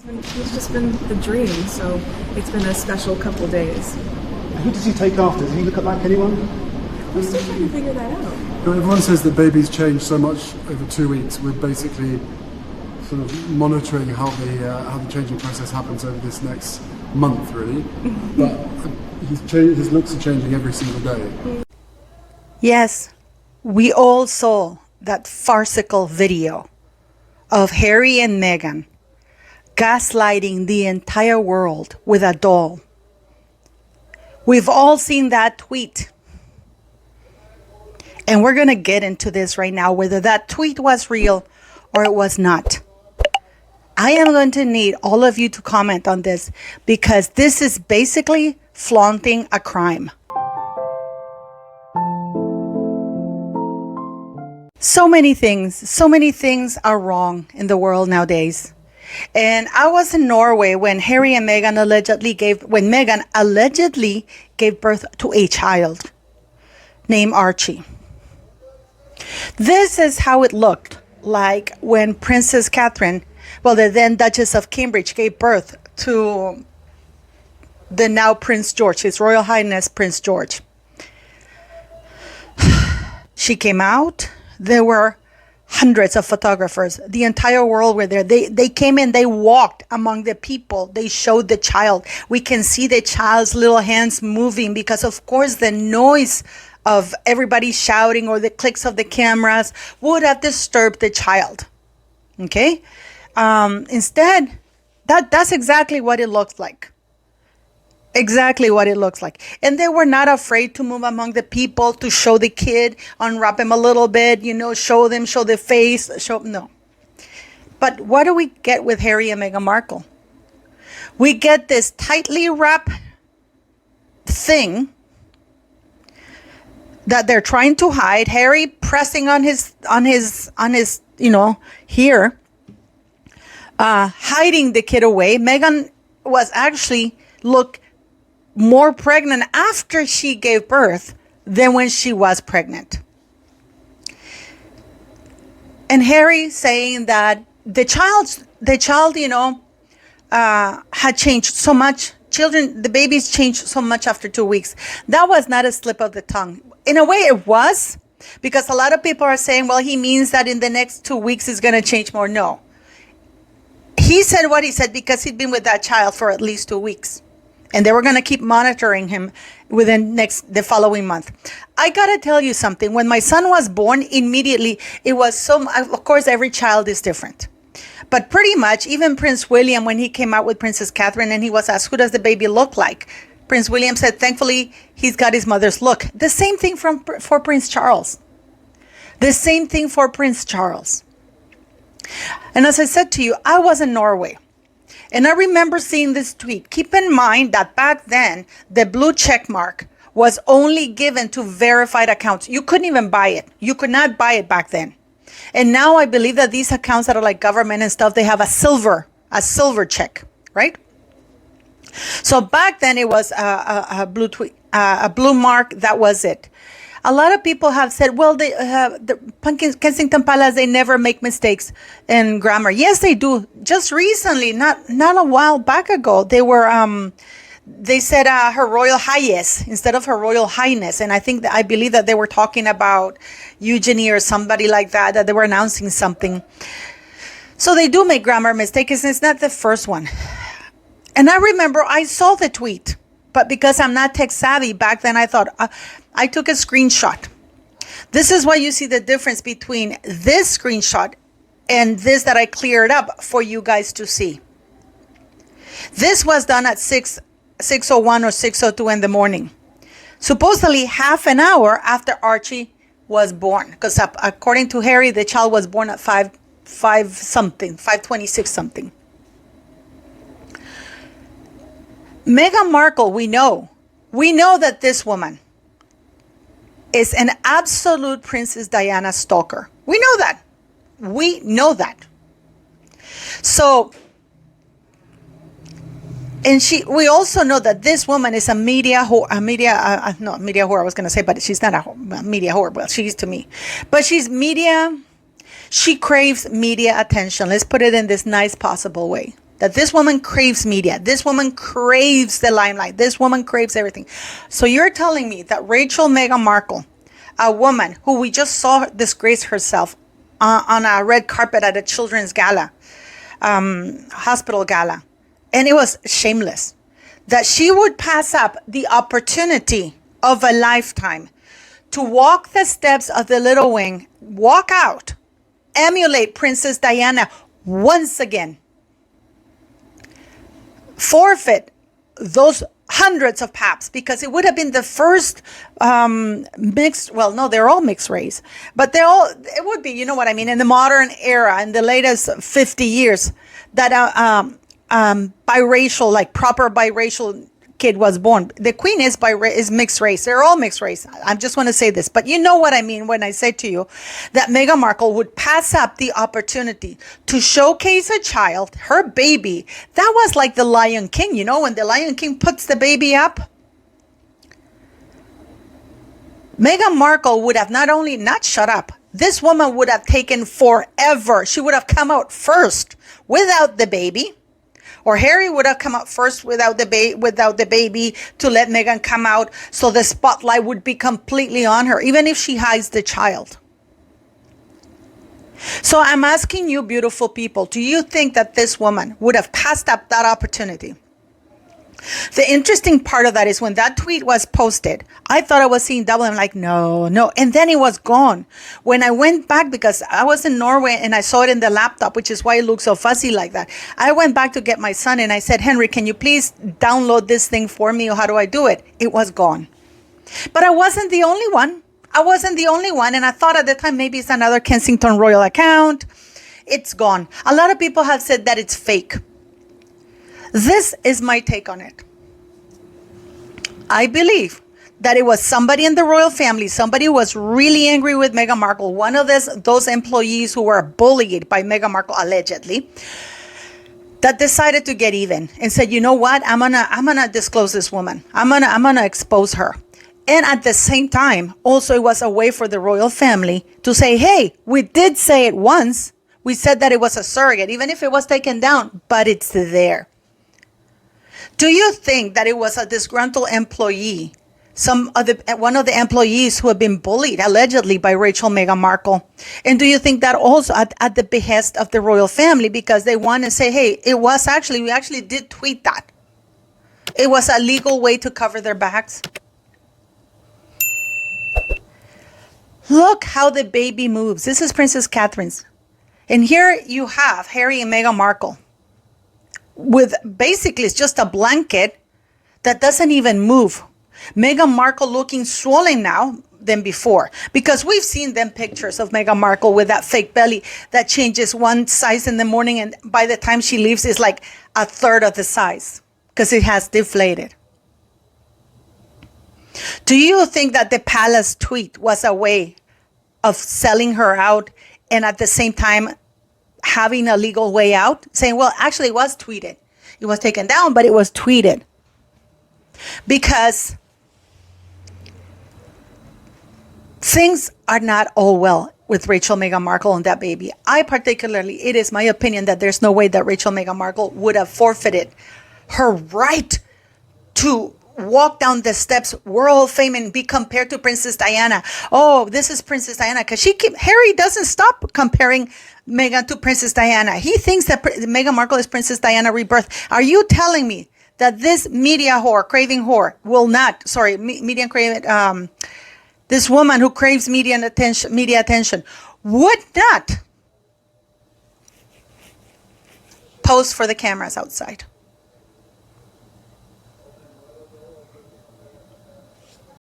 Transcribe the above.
It's just been a dream, so it's been a special couple days. Who does he take after? Does he look like anyone? We're still trying to figure that out. Everyone says that babies change so much over 2 weeks. We're basically sort of monitoring how the changing process happens over this next month, really. But his looks are changing every single day. Yes, we all saw that farcical video of Harry and Meghan gaslighting the entire world with a doll. We've all seen that tweet. And we're going to get into this right now, whether that tweet was real or it was not. I am going to need all of you to comment on this because this is basically flaunting a crime. So many things are wrong in the world nowadays. And I was in Norway when Harry and Meghan Meghan allegedly gave birth to a child named Archie. This is how it looked like when Princess Catherine, the then Duchess of Cambridge, gave birth to the now Prince George, His Royal Highness Prince George. She came out. There were hundreds of photographers. The entire world were there. They came in, they walked among the people. They showed the child. We can see the child's little hands moving because, of course, the noise of everybody shouting or the clicks of the cameras would have disturbed the child. Okay? Instead, that's exactly what it looks like. Exactly what it looks like. And they were not afraid to move among the people, to show the kid, unwrap him a little bit, show the face, no. But what do we get with Harry and Meghan Markle? We get this tightly wrapped thing that they're trying to hide. Harry pressing on his here, hiding the kid away. Meghan was actually look more pregnant after she gave birth than when she was pregnant. And Harry saying that the child, had changed so much. The babies changed so much after 2 weeks. That was not a slip of the tongue. In a way, it was, because a lot of people are saying, well, he means that in the next 2 weeks is going to change more. No. He said what he said because he'd been with that child for at least 2 weeks. And they were going to keep monitoring him within the following month. I got to tell you something. When my son was born, immediately, it was of course, every child is different. But pretty much, even Prince William, when he came out with Princess Catherine and he was asked, who does the baby look like? Prince William said, thankfully, he's got his mother's look. The same thing for Prince Charles. The same thing for Prince Charles. And as I said to you, I was in Norway. And I remember seeing this tweet. Keep in mind that back then, the blue check mark was only given to verified accounts. You couldn't even buy it. You could not buy it back then. And now I believe that these accounts that are like government and stuff, they have a silver check, right? So back then it was a blue mark. That was it. A lot of people have said, well, the Kensington Palace, they never make mistakes in grammar. Yes, they do. Just recently, not a while back ago, they said Her Royal Highness instead of Her Royal Highness. And I believe that they were talking about Eugenie or somebody like that they were announcing something. So they do make grammar mistakes. And it's not the first one. And I remember I saw the tweet. But because I'm not tech savvy back then, I thought I took a screenshot. This is why you see the difference between this screenshot and this that I cleared up for you guys to see. This was done at 6:01 or 6:02 in the morning. Supposedly half an hour after Archie was born. Because according to Harry, the child was born at 5:26 something. Meghan Markle, we know that this woman is an absolute Princess Diana stalker. We know that. So, and we also know that this woman is a media whore. I was going to say, but she's not a media whore. Well, she is to me, but she's media. She craves media attention. Let's put it in this nice possible way. that this woman craves media. This woman craves the limelight. This woman craves everything. So you're telling me that Meghan Markle, a woman who we just saw disgrace herself on a red carpet at a children's gala, hospital gala, and it was shameless, that she would pass up the opportunity of a lifetime to walk the steps of the little wing, walk out, emulate Princess Diana once again, forfeit those hundreds of paps, because it would have been the first mixed, well, no, they're all mixed race, but it would be, you know what I mean, in the modern era, in the latest 50 years, that biracial, like proper biracial kid was born. The queen is mixed race. They're all mixed race. I just want to say this, but you know what I mean when I say to you that Meghan Markle would pass up the opportunity to showcase a child, her baby. That was like the Lion King, you know, when the Lion King puts the baby up. Meghan Markle would have not only not shut up, this woman would have taken forever. She would have come out first without the baby. Or Harry would have come out first without the baby to let Meghan come out, so the spotlight would be completely on her, even if she hides the child. So I'm asking you, beautiful people, do you think that this woman would have passed up that opportunity? The interesting part of that is when that tweet was posted, I thought I was seeing double. I'm like, no. And then it was gone. When I went back, because I was in Norway and I saw it in the laptop, which is why it looks so fuzzy like that. I went back to get my son and I said, Henry, can you please download this thing for me, or how do I do it? It was gone. But I wasn't the only one. And I thought at the time, maybe it's another Kensington Royal account. It's gone. A lot of people have said that it's fake. This is my take on it. I believe that it was somebody in the royal family, somebody who was really angry with Meghan Markle, one of those employees who were bullied by Meghan Markle allegedly, that decided to get even and said, you know what, I'm gonna disclose this woman. I'm gonna expose her. And at the same time, also it was a way for the royal family to say, hey, we did say it once. We said that it was a surrogate, even if it was taken down, but it's there. Do you think that it was a disgruntled employee, one of the employees who have been bullied allegedly by Meghan Markle? And do you think that also at the behest of the royal family, because they want to say, hey, we actually did tweet that. It was a legal way to cover their backs. Look how the baby moves. This is Princess Catherine's. And here you have Harry and Meghan Markle, with basically it's just a blanket that doesn't even move. Meghan Markle looking swollen now than before, because we've seen them pictures of Meghan Markle with that fake belly that changes one size in the morning, and by the time she leaves it's like a third of the size because it has deflated. Do you think that the palace tweet was a way of selling her out and at the same time having a legal way out, saying, well, actually it was tweeted. It was taken down, but it was tweeted. Because things are not all well with Meghan Markle and that baby. It is my opinion that there's no way that Meghan Markle would have forfeited her right to walk down the steps, world fame, and be compared to Princess Diana. Oh, this is Princess Diana. Because Harry doesn't stop comparing Meghan to Princess Diana. He thinks that Meghan Markle is Princess Diana rebirth. Are you telling me that this media whore, craving whore, this woman who craves media attention, would not pose for the cameras outside?